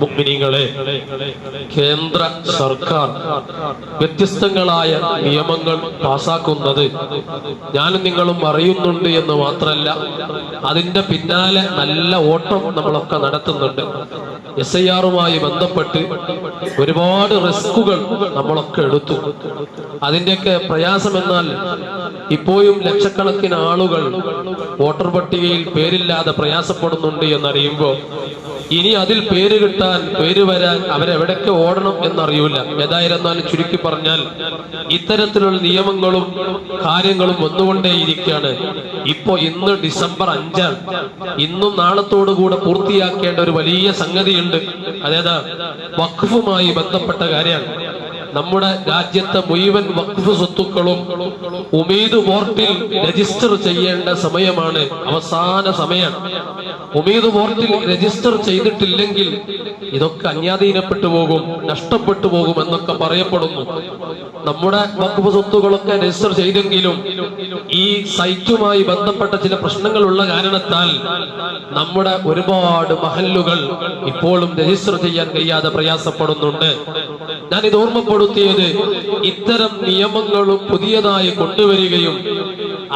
മുഅ്മിനീങ്ങളെ, കേന്ദ്ര സർക്കാർ വ്യത്യസ്തങ്ങളായ നിയമങ്ങൾ പാസാക്കുന്നത് ഞാനും നിങ്ങളും അറിയുന്നുണ്ട് എന്ന് മാത്രമല്ല, അതിന്റെ പിന്നാലെ നല്ല ഓട്ടം നമ്മളൊക്കെ നടത്തുന്നുണ്ട്. SIR-മായി ബന്ധപ്പെട്ട് ഒരുപാട് റിസ്കുകൾ നമ്മളൊക്കെ എടുത്തു. അതിൻ്റെയൊക്കെ പ്രയാസം എന്നാൽ ഇപ്പോഴും ലക്ഷക്കണക്കിന് ആളുകൾ വോട്ടർ പട്ടികയിൽ പേരില്ലാതെ പ്രയാസപ്പെടുന്നുണ്ട് എന്നറിയുമ്പോൾ ഇനി അതിൽ പേര് കിട്ടാൻ, പേര് വരാൻ അവരെവിടൊക്കെ ഓടണം എന്നറിയൂല. ഏതായിരുന്നാലും ചുരുക്കി പറഞ്ഞാൽ ഇത്തരത്തിലുള്ള നിയമങ്ങളും കാര്യങ്ങളും വന്നുകൊണ്ടേയിരിക്കുകയാണ്. ഇന്ന് ഡിസംബർ 5 ഇന്നും നാളത്തോടുകൂടെ പൂർത്തിയാക്കേണ്ട ഒരു വലിയ സംഗതിയുണ്ട്. അതായത് വഖഫുമായി ബന്ധപ്പെട്ട കാര്യമാണ്. നമ്മുടെ രാജ്യത്തെ മുഴുവൻ വഖഫ് സ്വത്തുക്കളും ഉമീദ് പോർട്ടിൽ രജിസ്റ്റർ ചെയ്യേണ്ട സമയമാണ്, അവസാന സമയം. ഉമീദ് പോർട്ടിൽ രജിസ്റ്റർ ചെയ്തിട്ടില്ലെങ്കിൽ ഇതൊക്കെ അന്യാധീനപ്പെട്ടു പോകും, നഷ്ടപ്പെട്ടു പോകും എന്നൊക്കെ പറയപ്പെടുന്നു. നമ്മുടെ വഖഫ് സ്വത്തുക്കളൊക്കെ രജിസ്റ്റർ ചെയ്തെങ്കിലും ഈ സൈറ്റുമായി ബന്ധപ്പെട്ട ചില പ്രശ്നങ്ങളുള്ള കാരണത്താൽ നമ്മുടെ ഒരുപാട് മഹല്ലുകൾ ഇപ്പോഴും രജിസ്റ്റർ ചെയ്യാൻ കഴിയാതെ പ്രയാസപ്പെടുന്നുണ്ട്. ഞാനിത് ഓർമ്മപ്പെടുത്തിയത് ഇത്തരം നിയമങ്ങളും പുതിയതായി കൊണ്ടുവരികയും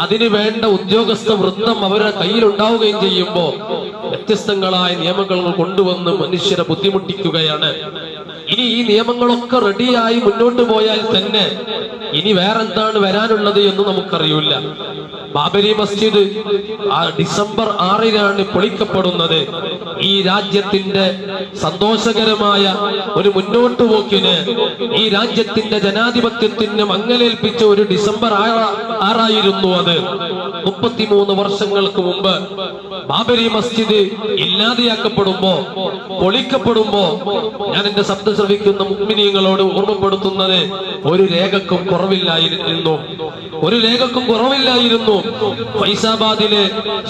അതിനു വേണ്ട ഉദ്യോഗസ്ഥ വൃത്തം അവരുടെ കയ്യിലുണ്ടാവുകയും ചെയ്യുമ്പോൾ വ്യത്യസ്തങ്ങളായ നിയമങ്ങൾ കൊണ്ടുവന്ന് മനുഷ്യരെ ബുദ്ധിമുട്ടിക്കുകയാണ്. ഇനി ഈ നിയമങ്ങളൊക്കെ റെഡിയായി മുന്നോട്ട് പോയാൽ തന്നെ ഇനി വേറെന്താണ് വരാനുള്ളത് എന്ന് നമുക്കറിയില്ല. ബാബരി മസ്ജിദ് ഡിസംബർ 6 പൊളിക്കപ്പെടുന്നത്. ഈ രാജ്യത്തിന്റെ സന്തോഷകരമായ ഒരു മുന്നോട്ട് പോക്കിന്, ഈ രാജ്യത്തിന്റെ ജനാധിപത്യത്തിന് മങ്ങലേൽപ്പിച്ച ഒരു ഡിസംബർ 6 അത്. 33 വർഷങ്ങൾക്ക് മുമ്പ് ബാബരി മസ്ജിദ് ഇല്ലാതെയാക്കപ്പെടുമ്പോ, പൊളിക്കപ്പെടുമ്പോ ഞാൻ എന്റെ ശബ്ദം ശ്രവിക്കുന്ന മുഅ്മിനീങ്ങളോട് ഓർമ്മപ്പെടുത്തുന്നത് ഒരു രേഖക്കും കുറവില്ലായിരുന്നു. ഒരു രേഖക്കും കുറവില്ലായിരുന്നു. ഫൈസാബാദിലെ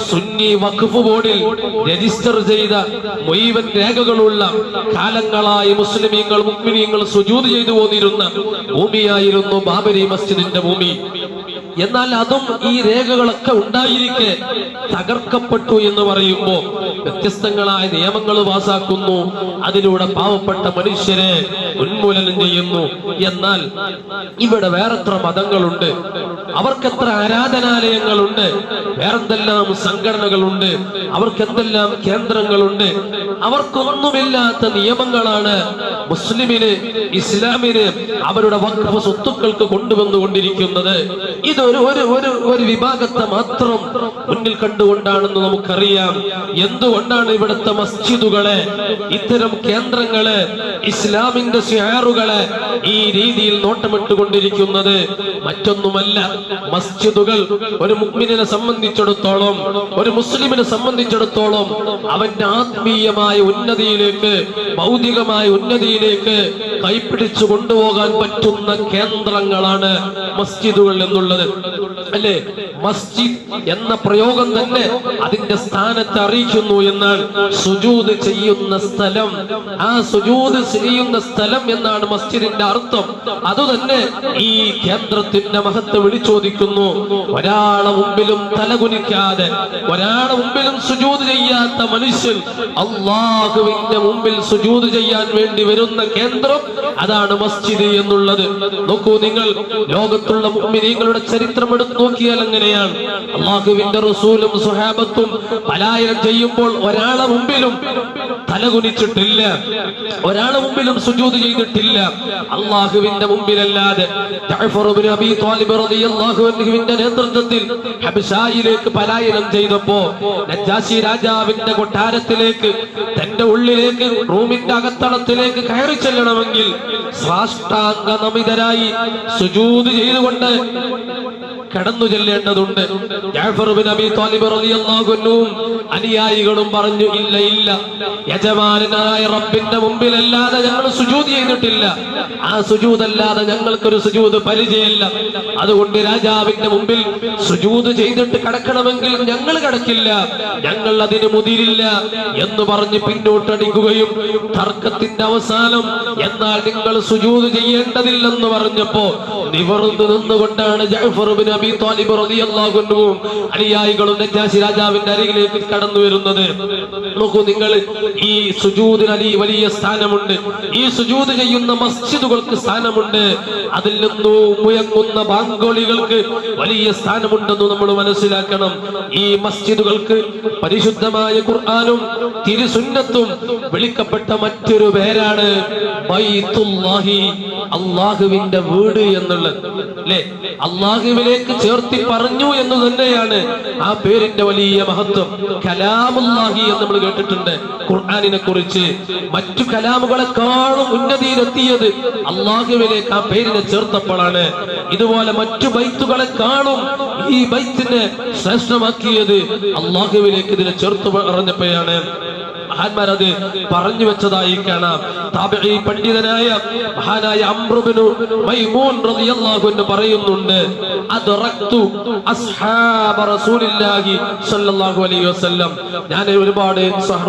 സുന്നി വഖഫ് ബോർഡിൽ രജിസ്റ്റർ ചെയ്ത മുഴുവൻ രേഖകളുള്ള, കാലങ്ങളായി മുസ്ലിമീങ്ങൾ മുഅ്മിനീങ്ങൾ സുജൂദ് ചെയ്തു പോന്നിരുന്ന ഭൂമിയായിരുന്നു ബാബരി മസ്ജിദിന്റെ ഭൂമി. എന്നാൽ അതും ഈ രേഖകളൊക്കെ ഉണ്ടായിരിക്കെ തകർക്കപ്പെട്ടു എന്ന് പറയുമ്പോ വ്യത്യസ്തങ്ങളായ നിയമങ്ങൾ പാസാക്കുന്നു. അതിലൂടെ പാവപ്പെട്ട മനുഷ്യരെ ഉന്മൂലനം ചെയ്യുന്നു. എന്നാൽ ഇവിടെ വേറെത്ര മതങ്ങളുണ്ട്, അവർക്കെത്ര ആരാധനാലയങ്ങളുണ്ട്, വേറെന്തെല്ലാം സംഘടനകളുണ്ട്, അവർക്കെന്തെല്ലാം കേന്ദ്രങ്ങളുണ്ട്. അവർക്കൊന്നുമില്ലാത്ത നിയമങ്ങളാണ് മുസ്ലിമിന്, ഇസ്ലാമിന് അവരുടെ വഖഫ് സ്വത്തുക്കൾക്ക് കൊണ്ടുവന്നുകൊണ്ടിരിക്കുന്നത്. ഒരു വിഭാഗത്തെ മാത്രം മുന്നിൽ കണ്ടുകൊണ്ടാണെന്ന് നമുക്കറിയാം. എന്തുകൊണ്ടാണ് ഇവിടുത്തെ മസ്ജിദുകളെ, ഇത്തരം കേന്ദ്രങ്ങളെ, ഇസ്ലാമിന്റെ ശിആറുകളെ ഈ രീതിയിൽ നോട്ടമിട്ടുകൊണ്ടിരിക്കുന്നത്? മറ്റൊന്നുമല്ല, മസ്ജിദുകൾ ഒരു മുഅ്മിനിനെ സംബന്ധിച്ചിടത്തോളം, ഒരു മുസ്ലിമിനെ സംബന്ധിച്ചിടത്തോളം അവന്റെ ആത്മീയമായ ഉന്നതിയിലേക്ക്, ഭൗതികമായ ഉന്നതിയിലേക്ക് കൈപ്പിടിച്ചു കൊണ്ടുപോകാൻ പറ്റുന്ന കേന്ദ്രങ്ങളാണ് മസ്ജിദുകൾ എന്നുള്ളത്. അല്ലേ? മസ്ജിദ് എന്ന പ്രയോഗം തന്നെ അതിന്റെ സ്ഥാനത്ത് അറിയിക്കുന്നു എന്നാണ്. സുജൂദ് ചെയ്യുന്ന സ്ഥലം, ആ സുജൂദ് ചെയ്യുന്ന സ്ഥലം എന്നാണ് മസ്ജിദിന്റെ അർത്ഥം. അതുതന്നെ ഈ കേന്ദ്രത്തിന്റെ മഹത്വം വിളിച്ചോദിക്കുന്നു. ഒരാളെ മുമ്പിലും തലകുനിക്കാതെ, ഒരാളെ മുമ്പിലും സുജൂദ് ചെയ്യാത്ത മനുഷ്യൻ അല്ലാഹുവിന്റെ മുമ്പിൽ സുജൂദ് ചെയ്യാൻ വേണ്ടി വരുന്ന കേന്ദ്രം, അതാണ് മസ്ജിദ് എന്നുള്ളത്. നോക്കൂ നിങ്ങൾ, ലോകത്തുള്ള മുഅ്മിനീങ്ങളുടെ ചരിത്രം എടുത്ത് നോക്കിയാൽ അങ്ങനെയാണ്. അല്ലാഹുവിന്റെ റസൂലും സ്വഹാബത്തും പലായനം ചെയ്യുമ്പോൾ ഒരാളെ മുമ്പിലും തലകുനിച്ചിട്ടില്ല, ഒരാളെ മുമ്പിലും സുജൂദ് ചെയ്തിട്ടില്ല. അല്ലാഹുവിന്റെ മുമ്പിലല്ലാതെ ജഅഫർ ഇബ്നു അബീ ത്വാലിബ് റളിയല്ലാഹു അൻഹുവിന്റെ നേതൃത്വത്തിൽ ഹബശയിലേക്ക് പലായനം ചെയ്തപ്പോ നജാശി രാജാവിന്റെ കൊട്ടാരത്തിലേക്ക്, തന്റെ ഉള്ളിലേക്ക്, റൂമിന്റെ അകത്തളത്തിലേക്ക് കയറി ചെല്ലണമെങ്കിൽ സാഷ്ടാംഗ നമിതരായി സുജൂദ് ചെയ്തുകൊണ്ട് കടന്നു ചെല്ലേണ്ടതുണ്ട്. ജഅഫർ ഇബ്നു അബീ ത്വാലിബ് റളിയല്ലാഹു അൻഹുവും അനുയായികളും പറഞ്ഞു, ഇല്ല ഇല്ല, യജമാനനായ റബ്ബിന്റെ മുമ്പിലല്ലാതെ ഞങ്ങൾ സുജൂദ് ചെയ്തിട്ടില്ല, ആ സുജൂദ് അല്ലാതെ ഞങ്ങൾക്കൊരു സുജൂദ് പരിചയമില്ല. അതുകൊണ്ട് രാജാവിന്റെ മുമ്പിൽ സുജൂദ് ചെയ്തിട്ട് കടക്കണമെങ്കിൽ ഞങ്ങൾ കടക്കില്ല, ഞങ്ങൾ അതിന് മുതിരില്ല എന്ന് പറഞ്ഞ് പിന്നോട്ടടിക്കുകയും തർക്കത്തിന്റെ അവസാനം എന്നാൽ നിങ്ങൾ സുജൂദ് ചെയ്യേണ്ടതില്ലെന്ന് പറഞ്ഞപ്പോ നിവർന്നു നിന്നുകൊണ്ടാണ് ജഅഫർ ഇബ്നു അബീ ത്വാലിബ് റളിയല്ലാഹു അൻഹു അനുയായികളും നജാശി രാജാവിന്റെ അരികിലേക്ക് കടന്നു വരുന്നത്. നോക്കൂ നിങ്ങൾ, ഈ സുജൂദിന് വലിയ സ്ഥാനമുണ്ട്. ഈ സുജൂദ് ചെയ്യുന്ന മസ്ജിദുകൾക്ക് സ്ഥാനമുണ്ട്. അതിൽ നിന്നു മുഴങ്ങുന്ന ബാങ്കോളികൾക്ക് വലിയ സ്ഥാനമുണ്ടെന്ന് നമ്മൾ മനസ്സിലാക്കണം. ഈ മസ്ജിദുകൾക്ക് പരിശുദ്ധമായ ഖുർആനും തിരുസുന്നത്തും വിളിക്കപ്പെട്ട മറ്റൊരു പേരാണ് ബൈത്തുല്ലാഹി, അള്ളാഹുവിന്റെ വീട് എന്നുള്ളത്. അല്ലെ, അള്ളാഹുവിലേക്ക് ചേർത്തി പറഞ്ഞു എന്ന് തന്നെയാണ് ആ പേരിന്റെ വലിയ മഹത്വം. കലാമുല്ലാഹി എന്ന് നമ്മൾ കേട്ടിട്ടുണ്ട് ഖുർആനിനെ കുറിച്ച്. മറ്റു കലാമുകളെക്കാളും ഉന്നതിയിലെത്തിയത് അള്ളാഹുവിലേക്ക് ആ പേരിനെ ചേർത്തപ്പോഴാണ്. ഇതുപോലെ മറ്റു ബൈത്തുകളെക്കാളും ഈ ബൈത്തിനെ ശ്രേഷ്ഠമാക്കിയത് അള്ളാഹുവിലേക്ക് ഇതിനെ ചേർത്ത് പറഞ്ഞപ്പോഴാണ്. മഹാന്മാർ അത് പറഞ്ഞു വെച്ചതായി കാണാം. താബഈ പണ്ഡിതനായ മഹാനായ അംർ ഇബ്നു മൈമൂൻ റളിയല്ലാഹു അൻഹു പറയുന്നുണ്ട്, അദ്റക്തു അസ്ഹാബ റസൂലില്ലാഹി സ്വല്ലല്ലാഹു അലൈഹി വസല്ലം, ഞാൻ ഒരുപാട്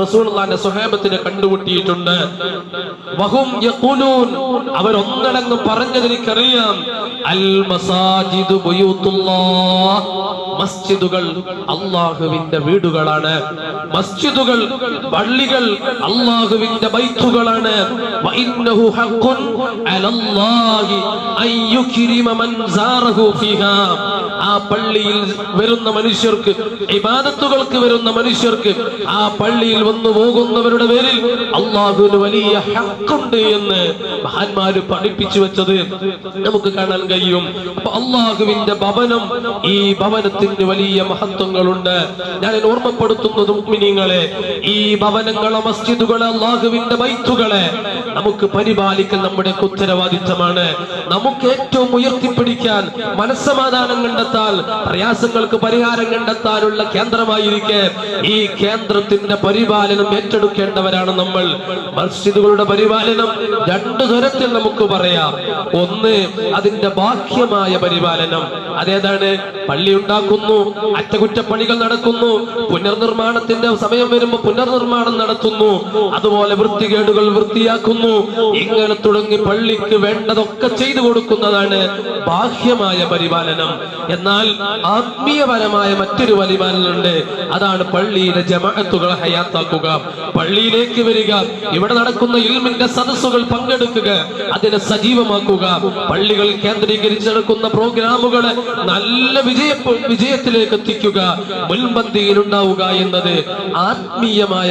റസൂലുള്ളാഹിന്റെ സ്വഹാബത്തിനെ കണ്ടുമുട്ടിയിട്ടുണ്ട്. വഹും യഖൂലൂൻ, അവർ ഒന്നടങ്കം പറഞ്ഞത് എനിക്കറിയാം, അൽ മസാജിദു ബുയൂത്തുല്ലാഹ്, മസ്ജിദുകൾ അല്ലാഹുവിന്റെ വീടുകളാണ്. മസ്ജിദുകൾ, പള്ളികൾ അല്ലാഹുവിന്റെ ബൈത്തുകളാണ്. വഇന്നഹു ഹഖ്ഖുൻ അലല്ലാഹി അൻ യുക്രിമ മൻ സാറഹു ഫീഹാ, ആ പള്ളിയിൽ വരുന്ന മനുഷ്യർക്ക്, ഇബാദത്തുകൾക്ക് വരുന്ന മനുഷ്യർക്ക്, ആ പള്ളിയിൽ വന്നു പോകുന്നവരുടെ പേരിൽ അല്ലാഹുവിന് വലിയ ഹഖ്ഖുണ്ട് എന്ന് മഹാന്മാര് പഠിപ്പിച്ചു വെച്ചത് നമുക്ക് കാണാൻ കഴിയും. അപ്പൊ അല്ലാഹുവിന്റെ ഭവനം, ഈ ഭവനത്തിന് വലിയ മഹത്വങ്ങളുണ്ട്. ഞാൻ ഓർമ്മപ്പെടുത്തുന്നത് മുഅ്മിനീങ്ങളെ, ഈ ഭവനങ്ങളെ, മസ്ജിദുകളെ, അല്ലാഹുവിന്റെ ബൈത്തുകളെ നമുക്ക് പരിപാലിക്കൽ നമ്മുടെ ഉത്തരവാദിത്തമാണ്. നമുക്ക് ഏറ്റവും ഉയർത്തിപ്പിടിക്കാൻ, മനസ്സമാധാനം കണ്ടെത്താൻ, പ്രയാസങ്ങൾക്ക് പരിഹാരം കണ്ടെത്താനുള്ള കേന്ദ്രമായിരിക്കെ ഈ കേന്ദ്രത്തിന്റെ പരിപാലനം ഏറ്റെടുക്കേണ്ടവരാണ് നമ്മൾ. മസ്ജിദുകളുടെ പരിപാലനം രണ്ടു തരത്തിൽ നമുക്ക് പറയാം. ഒന്ന്, അതിന്റെ ബാഹ്യമായ പരിപാലനം. അതേതാണ്? പള്ളി ഉണ്ടാക്കുന്നു, അറ്റകുറ്റപ്പണികൾ നടക്കുന്നു, പുനർനിർമ്മാണത്തിന്റെ സമയം വരുമ്പോൾ പുനർനിർമ്മാണം നടത്തുന്നു, അതുപോലെ വൃത്തികേടുകൾ വൃത്തിയാക്കുന്നു, ഇങ്ങനെ തുടങ്ങി പള്ളിക്ക് വേണ്ടതൊക്കെ ചെയ്തു കൊടുക്കുന്നതാണ് ബാഹ്യമായ പരിപാലനം. എന്നാൽ ആത്മീയപരമായ മറ്റൊരു പരിപാലനമുണ്ട്. അതാണ് പള്ളിയിലെ ജമാഅത്തുകളെ ഹയാത്താക്കുക, പള്ളിയിലേക്ക് വരിക, ഇവിടെ നടക്കുന്ന ഇൽമിന്റെ സദസ്സുകൾ പങ്കെടുക്കുക, അതിനെ സജീവമാക്കുക, പള്ളികൾ കേന്ദ്രീകരിച്ച് നടക്കുന്ന പ്രോഗ്രാമുകളെ നല്ല വിജയത്തിലേക്ക് എത്തിക്കുക, മുൻപന്തിയിൽ ഉണ്ടാവുക എന്നത് ആത്മീയമായ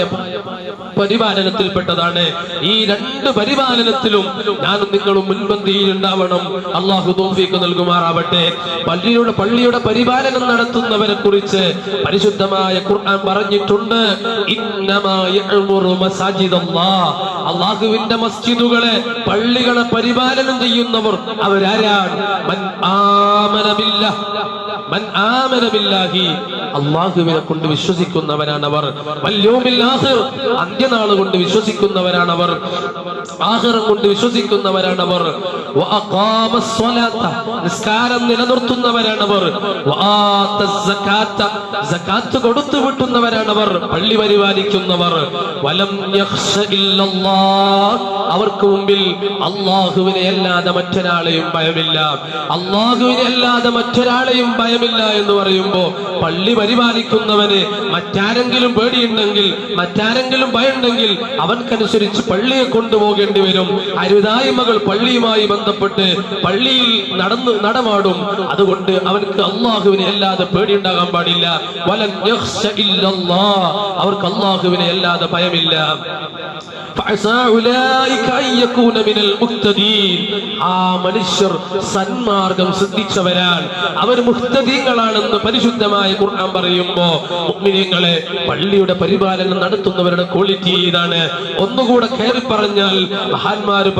പരിപാലനത്തിൽപ്പെട്ടതാണ്. ഈ രണ്ട് പരിപാലനത്തിലും ഞാനും നിങ്ങളും മുൻപന്തിയിൽ ഉണ്ടാവണം. അല്ലാഹു തൗഫീഖ് നൽകുമാറാവട്ടെ. പള്ളിയുടെ പരിപാലനം നടത്തുന്നവരെ കുറിച്ച് പരിശുദ്ധമായ ഖുർആൻ പറഞ്ഞിട്ടുണ്ട്, ഇന്നമാ യഅ്മുറു മസാജിദല്ലാഹ്, അല്ലാഹുവിന്റെ മസ്ജിദുകളെ, പള്ളികളെ പരിപാലനം ചെയ്യുന്നവർ അവരാരാണ്? മൻ ആമന ബില്ലാഹ്, മൻ ആമന ബില്ലാഹി, അല്ലാഹുവിനെ കൊണ്ട് വിശ്വസിക്കുന്നവരാണവർ, വൽ യൗമിൽ ആഖിർ, അന്ത്യനാൾ കൊണ്ട് വിശ്വസിക്കുന്നവരാണവർ, ആഖിറം കൊണ്ട് വിശ്വസിക്കുന്നവരാണവർ, വഅഖാമസ് സ്വലാത്ത, നിസ്കാരം നിലനിർത്തുന്നവരാണവർ, വആതസ് സകാത്ത, സകാത്ത് കൊടുത്തു വിട്ടുന്നവരാണവർ, പള്ളി പരിപാലിക്കുന്നവർ, വലം യഖ്ശ ഇല്ലല്ലാഹ്, അവർക്ക് മുമ്പിൽ അല്ലാഹുവിനെ അല്ലാതെ മറ്റൊരാളെയും ഭയമില്ല, അല്ലാഹുവിനെ അല്ലാതെ മറ്റൊരാളെയും ഭയമില്ല എന്ന് പറയുമ്പോൾ പള്ളി പരിപാലിക്കുന്നവന് മറ്റാരെങ്കിലും പേടിയുണ്ടെങ്കിൽ, മറ്റാരെങ്കിലും ഭയമുണ്ടെങ്കിൽ അവൻക്കനുസരിച്ച് പള്ളിയെ കൊണ്ടുപോകേണ്ടി വരും. അരുതായ്മകൾ പള്ളിയുമായി ബന്ധപ്പെട്ട് പള്ളിയിൽ നടമാടും. അതുകൊണ്ട് അവർക്ക് അല്ലാഹുവിനെ അല്ലാതെ പേടിയുണ്ടാകാൻ പാടില്ല. വലൻ യഖ്ശ ഇല്ലല്ലാഹ്, അവർക്ക് അല്ലാഹുവിനെ അല്ലാതെ ഭയമില്ല. ആ മനുഷ്യർ സന്മാർഗം സിദ്ധിച്ചവരാണ്, അവർ മുഹ്തദീങ്ങളാണെന്ന് പരിശുദ്ധമായ ഖുർആൻ പറയുമ്പോ മുഅ്മിനീങ്ങളെ, പള്ളിയുടെ പരിപാലനം നടത്തുന്നവരുടെ ക്വാളിറ്റി ഇതാണ്. ഒന്നുകൂടെ കയറി പറഞ്ഞാൽ മഹാന്മാര്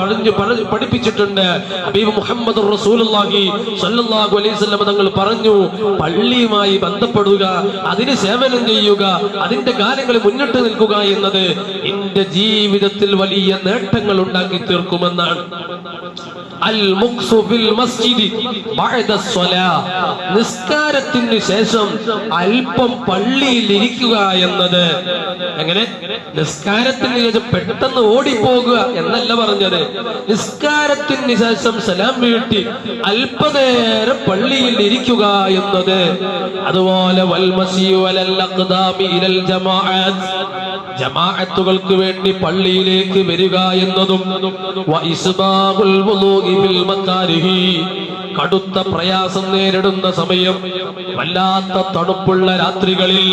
പഠിപ്പിച്ചിട്ടുണ്ട്. ഹബീബ് മുഹമ്മദ് റസൂലുള്ളാഹി സ്വല്ലല്ലാഹു അലൈഹി വസല്ലം തങ്ങൾ പറഞ്ഞു, പള്ളിയുമായി ബന്ധപ്പെടുക, അതിന് സേവനം ചെയ്യുക, അതിന്റെ കാര്യങ്ങൾ മുന്നിട്ട് നിൽക്കുക എന്നത് നിന്റെ ജീവിതത്തിൽ വലിയ നേട്ടങ്ങൾ ഉണ്ടാക്കി തീർക്കുമെന്നാണ്. നിസ്കാരത്തിന് ശേഷം അല്പം പള്ളിയിൽ ഇരിക്കുക എന്നത്. എങ്ങനെ? നിസ്കാരത്തിന് ശേഷം പെട്ടെന്ന് ഓടിപ്പോകുക എന്നല്ല പറഞ്ഞത്. നിസ്കാരത്തിന് ശേഷം സലാം വീട്ടി അല്പനേരം പള്ളിയിൽ ഇരിക്കുക എന്നത്. അതുപോലെ ജമാഅത്തുകൾക്ക് വേണ്ടി പള്ളിയിലേക്ക് വരിക എന്നതും കടുത്ത പ്രയാസം നേരിടുന്ന സമയം, വല്ലാത്ത തണുപ്പുള്ള രാത്രികളിൽ,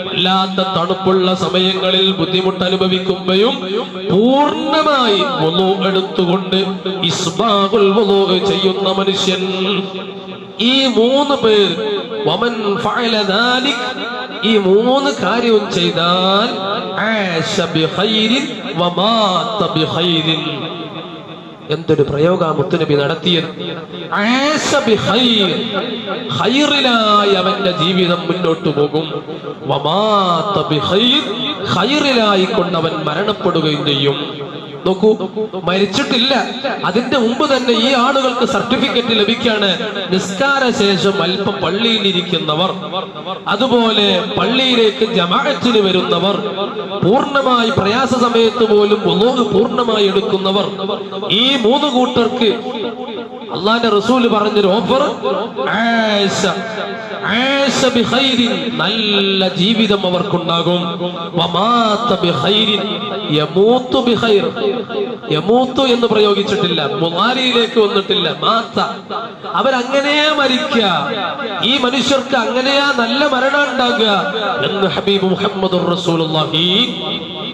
വല്ലാത്ത തണുപ്പുള്ള സമയങ്ങളിൽ ബുദ്ധിമുട്ട് അനുഭവിക്കുമ്പോഴും പൂർണ്ണമായി വുളൂ എടുത്തുകൊണ്ട് ഇസ്ബാഗുൽ വുളൂ ചെയ്യുന്ന മനുഷ്യൻ. ഈ മൂന്ന് പേർ വമൻ ഫഅല ദാലിക്, ഈ മൂന്ന് കാര്യവും ചെയ്താൽ ആശ ബിഖൈരിൻ വമാത ബിഖൈരിൻ. എന്തൊരു പ്രയോഗ മുത്തുനബി നടത്തിയത്. ആശ ബിഖൈർ, ഖൈറിലായി അവന്റെ ജീവിതം മുന്നോട്ട് പോകും. വമാത ബിഖൈർ, ഖൈറിലായി കൊണ്ടവൻ മരണപ്പെടുകയും ചെയ്യും. നോക്കൂ, മരിച്ചിട്ടില്ല, അതിന്റെ മുമ്പ് തന്നെ ഈ ആളുകൾക്ക് സർട്ടിഫിക്കറ്റ് ലഭിക്കാണ്. നിസ്കാര ശേഷം അല്പം പള്ളിയിൽ ഇരിക്കുന്നവർ, അതുപോലെ പള്ളിയിലേക്ക് ജമാഅത്തിന് വരുന്നവർ, പൂർണ്ണമായി പ്രയാസ സമയത്ത് പോലും വുളൂ പൂർണ്ണമായി എടുക്കുന്നവർ, ഈ മൂന്ന് കൂട്ടർക്ക് അള്ളാന്റെ റസൂല് പറഞ്ഞൊരു ഓഫർ, നല്ല ജീവിതം അവർക്കുണ്ടാകും. യമൂത്തു എന്ന് പ്രയോഗിച്ചിട്ടില്ല, മുളാരിയിലേക്ക് വന്നിട്ടില്ല. മാത്ത, അവരങ്ങനെയാ മരിക്കുക. ഈ മനുഷ്യർക്ക് അങ്ങനെയാ നല്ല മരണം ഉണ്ടാകുക എന്ന് ഹബീബ് മുഹമ്മദുർ റസൂലുള്ളാഹി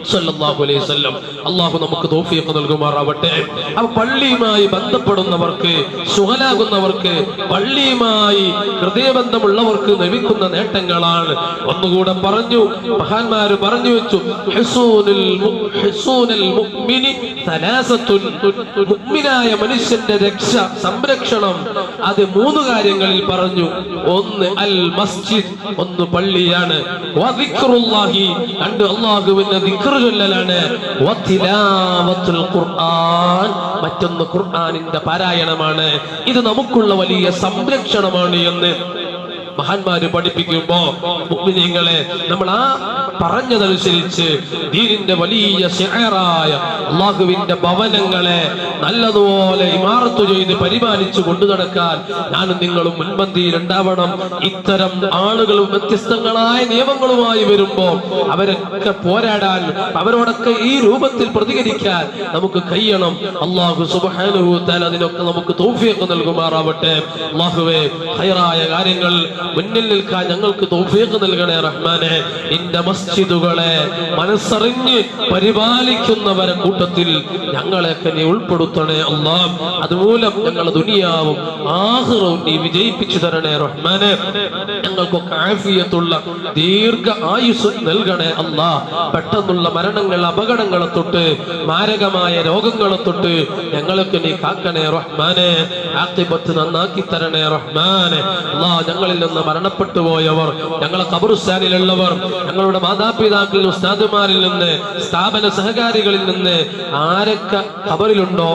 സ്വല്ലല്ലാഹു അലൈഹി വസല്ലം. അല്ലാഹു നമുക്ക് തൗഫീഖ് നൽകുമാറാവട്ടെ. അപ്പോൾ പള്ളിയുമായി ബന്ധപ്പെടുന്നവർക്ക്, ശുഹലാകുന്നവർക്ക്, പള്ളിയുമായി ഹൃദയബന്ധമുള്ളവർക്ക് ലഭിക്കുന്ന നേട്ടങ്ങളാണ്. ഒന്നുകൂടെ പറഞ്ഞു, മഹാന്മാര് പറഞ്ഞു വെച്ചു, ഹിസൂനുൽ മുഅ്മിനി സലാസത്തുൻ, മുഅ്മിനായ മനുഷ്യന്റെ രക്ഷ, സംരക്ഷണം, അത് മൂന്ന് കാര്യങ്ങളിൽ പറഞ്ഞു. ഒന്ന് അൽ മസ്ജിദ്, ഒന്ന് പള്ളിയാണ്. വദിക്റുല്ലാഹി, രണ്ട് അല്ലാഹുവിന്റെ ദിക്ർ ചൊല്ലലാണ്. വതിലാവത്തുൽ ഖുർആൻ, മറ്റൊന്ന് ഖുർആനിന്റെ പാരായണമാണ്. ഇത് നമുക്കുള്ള വലിയ സംരക്ഷണമാണ് എന്ന് മഹാന്മാര് പഠിപ്പിക്കുമ്പോ മുഅ്മിനീങ്ങളെ നമ്മൾ ആ പറഞ്ഞതനുസരിച്ച് ദീനിന്റെ വലിയ ശിഅറായ അല്ലാഹുവിന്റെ ഭവനങ്ങളെ നല്ലതുപോലെ ഇമാറത്ത് ചെയ്ത് പരിപാലിച്ചു കൊണ്ടു നടക്കാൻ ഞാനും നിങ്ങളും മുൻപന്തിയിൽ ഉണ്ടാവണം. ഇത്തരം ആളുകൾ വ്യത്യസ്തങ്ങളായ നിയമങ്ങളുമായി വരുമ്പോ അവരൊക്കെ പോരാടാൻ, അവരോടൊക്കെ ഈ രൂപത്തിൽ പ്രതികരിക്കാൻ നമുക്ക് കഴിയണം. അല്ലാഹു സുബ്ഹാനഹു വ തആല അതിനൊക്കെ നമുക്ക് തൗഫീഖ് നൽകുമാറാവട്ടെ. അല്ലാഹുവേ, ഖൈറായ കാര്യങ്ങൾ മുന്നിൽ നിൽക്കാൻ ഞങ്ങൾക്ക് തൗഫീഖ് നൽകണേ റഹ്മാനെ. നിന്റെ മസ്ജിദുകളെ മനസ്സറിഞ്ഞ് പരിപാലിക്കുന്നവരെ കൂട്ടത്തിൽ ഞങ്ങളെയൊക്കെ നീ ഉൾപ്പെടുത്തണേ അല്ലാഹ്. അതുമൂലം ഞങ്ങളുടെ ദുനിയാവും ആഖിറവും നീ വിജയിപ്പിച്ചു തരണേ റഹ്മാനെ. ഞങ്ങൾക്കൊക്കെ ആഫിയത്തുള്ള ദീർഘ ആയുസ് നൽകണേ അല്ലാഹ്. പെട്ടെന്നുള്ള മരണങ്ങൾ, അപകടങ്ങളെ തൊട്ട്, മാരകമായ രോഗങ്ങളെ തൊട്ട് ഞങ്ങൾക്ക് നീ കാക്കണേ റഹ്മാനെ. ആഖിബത്ത് നന്നാക്കി തരണേ റഹ്മാനെ. അല്ലാഹ്, ഞങ്ങളിൽ നിന്ന് മരണപ്പെട്ടു പോയവർ, ഞങ്ങളെ ഖബർസ്ഥാനിലുള്ളവർ, ഞങ്ങളുടെ മാതാപിതാക്കളിൽ, ഉസ്താദുമാരിൽ നിന്ന്, സ്ഥാപന സഹകാരികളിൽ നിന്ന് ആരൊക്കെ ഖബറിലുണ്ടോ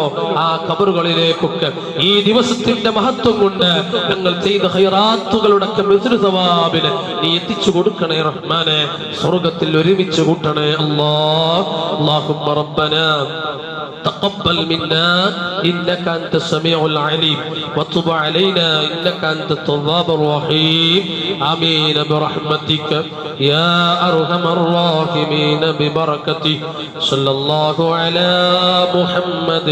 ആ ഖബറുകളിലേക്കൊക്കെ ഈ ദിവസത്തിന്റെ മഹത്വം കൊണ്ട് ഞങ്ങൾ ചെയ്ത ഖൈറാത്തുകളുടെ മിസ്ലു സവാബിനെ നീ എത്തിച്ചു കൊടുക്കണേ റഹ്മാനെ. സ്വർഗ്ഗത്തിൽ ഒരുമിച്ച് കൂട്ടണേ അല്ലാഹ്. അല്ലാഹുമ്മ റബ്ബനാ تقبل منا إنك أنت السميع العليم وتب علينا إنك أنت التواب الرحيم. آمين برحمتك يا أرحم الراحمين ببركته. صلى الله على محمد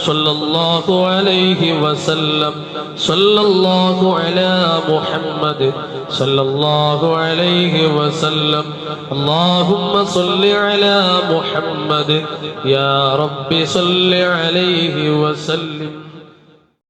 صلى الله عليه وسلم. صلى الله على محمد صلى الله عليه وسلم. اللهم صل على محمد يا رب صل عليه وسلم.